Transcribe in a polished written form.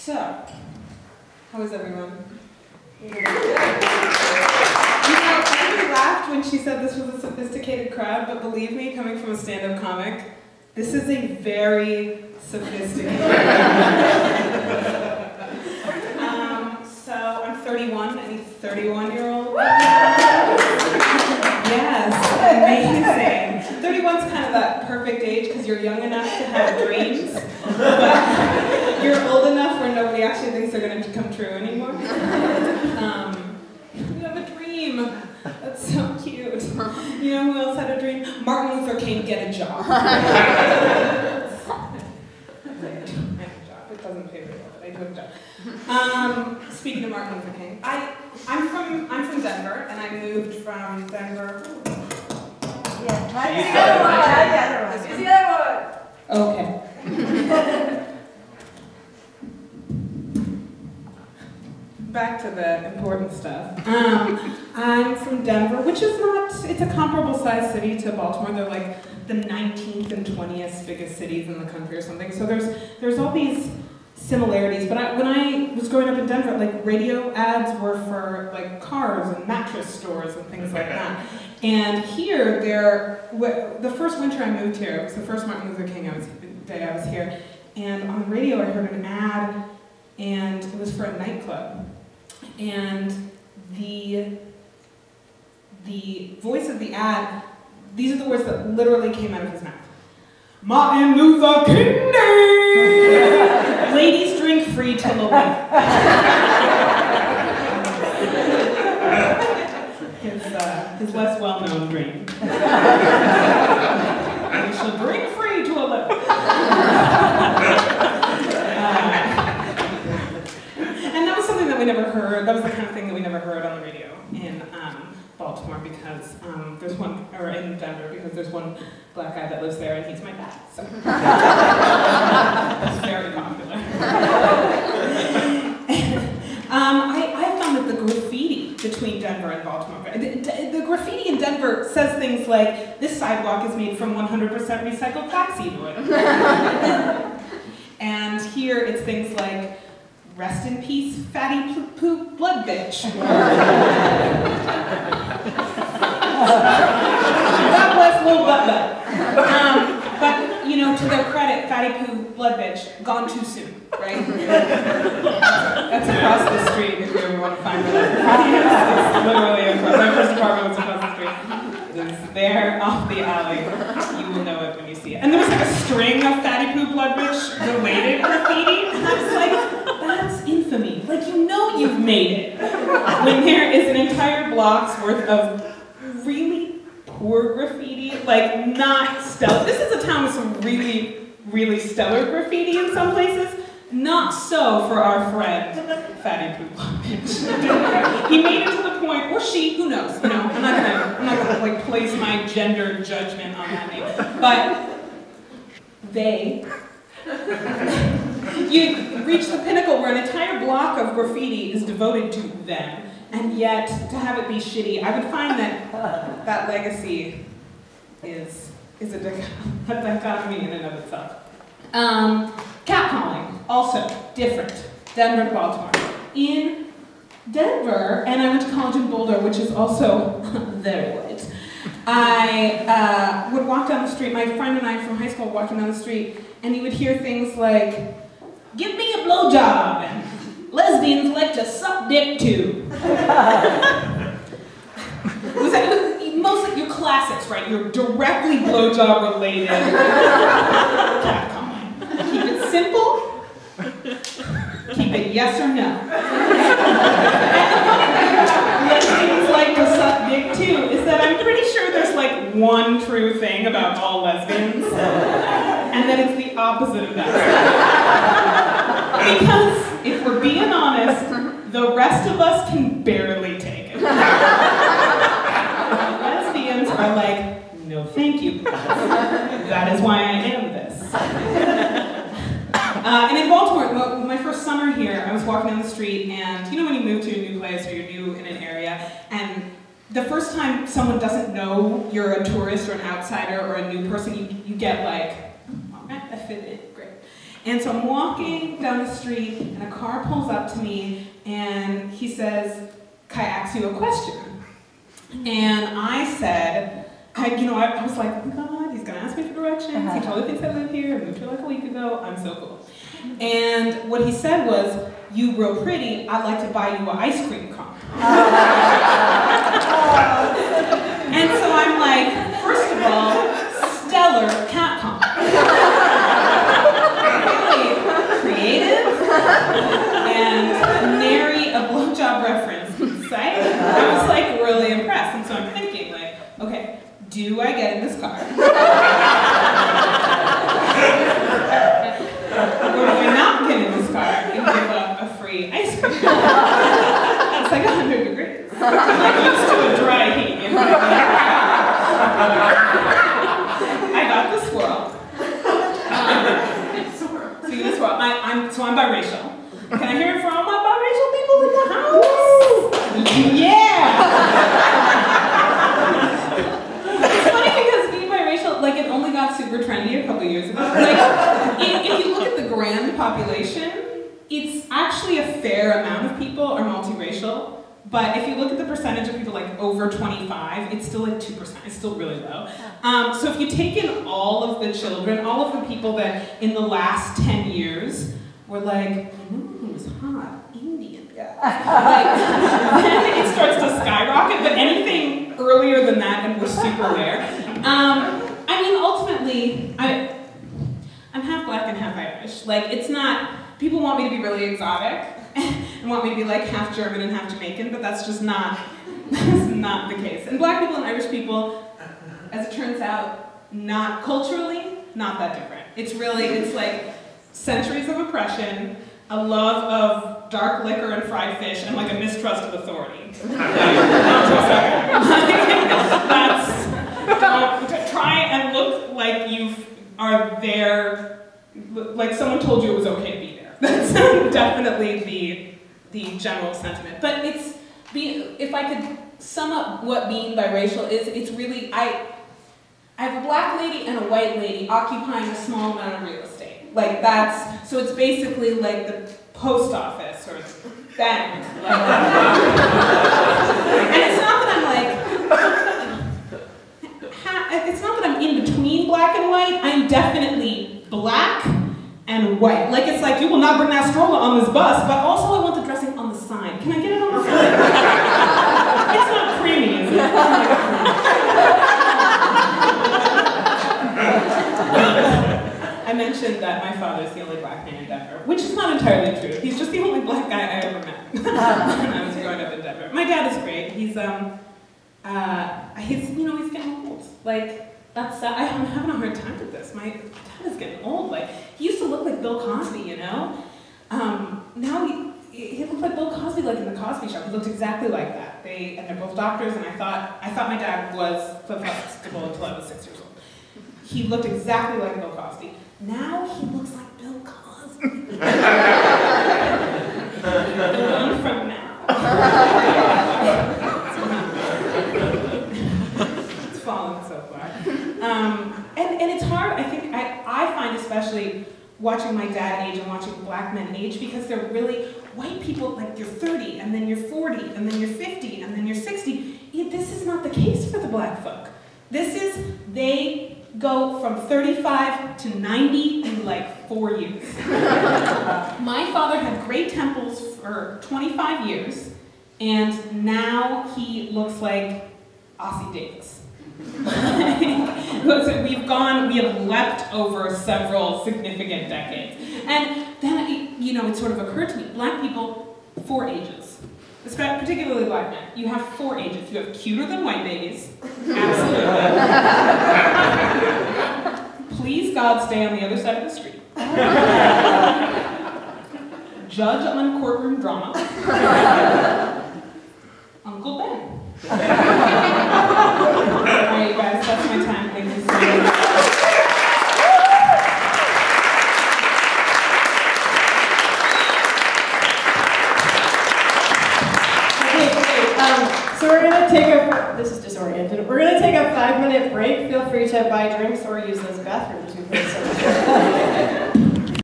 So, how is everyone? You know, I really laughed when she said this was a sophisticated crowd, but believe me, coming from a stand-up comic, this is a very sophisticated crowd. So, I'm 31, any 31-year-old? Yes, amazing. 31's kind of that perfect age because you're young enough to have dreams, but you're old enough where nobody actually thinks they're going to come true anymore. You have a dream. That's so cute. You know who else had a dream? Martin Luther King, get a job. I have a job. It doesn't pay very well, but I do have a job. Speaking of Martin Luther King, I'm from Denver, and I moved from Denver. Okay. Back to the important stuff. I'm from Denver, which is it's a comparable sized city to Baltimore. They're like the 19th and 20th biggest cities in the country or something. So there's all these similarities, but when I was growing up in Denver, like radio ads were for like cars and mattress stores and things like that. And here, the first winter I moved here, it was the first Martin Luther King day I was here, and on the radio I heard an ad, and it was for a nightclub. And the voice of the ad, these are the words that literally came out of his mouth. Martin Luther King Day! Ladies drink free till 11. His less well-known dream. We shall drink free to 11. And that was something that we never heard. That was the kind of thing that we never heard on the radio in Baltimore because there's one, or in Denver, because there's one black guy that lives there and he's my dad. So it's very popular. I found that the graffiti between Denver and Baltimore, the graffiti in Denver says things like, this sidewalk is made from 100% recycled flaxseed wood. And here it's things like, rest in peace, fatty poop blood bitch. God bless little butt. But, you know, to their credit, fatty poop blood bitch, gone too soon, right? That's across the street if you ever want to find where that graffiti is. It's literally across. My first apartment was across the street. It's there off the alley. You will know it when you see it. And there was like a string of fatty poop blood bitch related graffiti. And I was like, that's infamy. Like, you know you've made it when there is an entire block's worth of really poor graffiti, like not stellar. This is a town with some really, really stellar graffiti in some places. Not so for our friend, Fatty Poop Bitch. He made it to the point, or she, who knows? You know, I'm not gonna like place my gender judgment on that name, but they. You reach the pinnacle where an entire block of graffiti is devoted to them, and yet to have it be shitty, I would find that that legacy is a dichotomy in and of itself. Catcalling, also different. Denver to Baltimore. In Denver, and I went to college in Boulder, which is also very white. I would walk down the street, my friend and I from high school walking down the street, and you would hear things like, give me a blowjob, and lesbians like to suck dick too. Mostly your classics, right? Your directly blowjob related catcalling. Keep it simple, keep it yes or no. And the funny thing about lesbians like to suck dick too is that I'm pretty sure there's like one true thing about all lesbians, and that it's the opposite of that. Because, if we're being honest, the rest of us can barely take it. Lesbians are like, no thank you. That is why I am this. And in Baltimore, my first summer here, I was walking down the street, and you know when you move to a new place or you're new in an area, and the first time someone doesn't know you're a tourist or an outsider or a new person, you get like, oh, I fit in, great. And so I'm walking down the street, and a car pulls up to me, and he says, "Can I ask you a question?" And I said, I was like, "Oh my God, he's gonna ask me for directions. He totally thinks I live here. I moved here like a week ago. I'm so cool." And what he said was, "You real pretty. I'd like to buy you an ice cream cone." And so I'm like, first of all, stellar cat comp. Really creative and nary a blowjob reference in sight. I was like really impressed, and so I'm thinking like, okay, do I get in this car? Or do I not get in this car and give up a free ice cream? It's like 100 degrees. I'm used to a dry heat. You know? I got the swirl. So I'm biracial. Can I hear it from all my biracial people in the house? Yeah! It's funny because being biracial, like, it only got super trendy a couple years ago. Like, if you look at the grand population, it's actually a fair amount of people are multiracial. But if you look at the percentage of people like over 25, it's still like 2%. It's still really low. So if you take in all of the children, all of the people that in the last 10 years were like, who was hot? Indian guy. Like, then it starts to skyrocket, but anything earlier than that, and we're super rare. I mean, ultimately, I'm half black and half Irish. Like, it's not, people want me to be really exotic and want me to be like half German and half Jamaican, but that's just not, that's not the case. And black people and Irish people, as it turns out, not culturally, not that different. It's really, it's like centuries of oppression, a love of dark liquor and fried fish, and like a mistrust of authority. That's, try and look like you are there, like someone told you it was okay to be there. That's definitely the general sentiment. But it's, if I could sum up what being biracial is, it's really, I have a black lady and a white lady occupying a small amount of real estate. Like that's, so it's basically like the post office or bank. Like and it's not that I'm like, it's not that I'm in between black and white, I'm definitely black and white. Like it's like, you will not bring that stroller on this bus, but also I want the dressing on the side. Can I get it on the side? It's not creamy, is it? I mentioned that my father's the only black man in Denver, which is not entirely true. He's just the only black guy I ever met when I was growing up in Denver. My dad is great. He's he's getting old. Like, that's sad. I'm having a hard time with this. My dad is getting old. Like, he used to look like Bill Cosby, you know? Now he looked like Bill Cosby, like in the Cosby Show. He looked exactly like that. And they're both doctors, and I thought my dad was flip-flopable until I was 6 years old. He looked exactly like Bill Cosby. Now he looks like Bill Cosby. One from now. It's fallen so far. And it's hard, I think, I find especially watching my dad age and watching black men age, because they're really, white people, like you're 30, and then you're 40, and then you're 50, and then you're 60. This is not the case for the black folk. This is, they go from 35 to 90 in like 4 years. My father had great temples for 25 years, and now he looks like Ossie Davis. We have leapt over several significant decades. And then, it sort of occurred to me, black people, 4 ages. Particularly black men. You have 4 ages. You have cuter than white babies. Absolutely. Please, God, stay on the other side of the street. Judge on courtroom drama. Uncle Ben. Alright, guys, that's my time. Thank you so much. So we're going to take this is disoriented, we're going to take a 5-minute break. Feel free to buy drinks or use those bathrooms.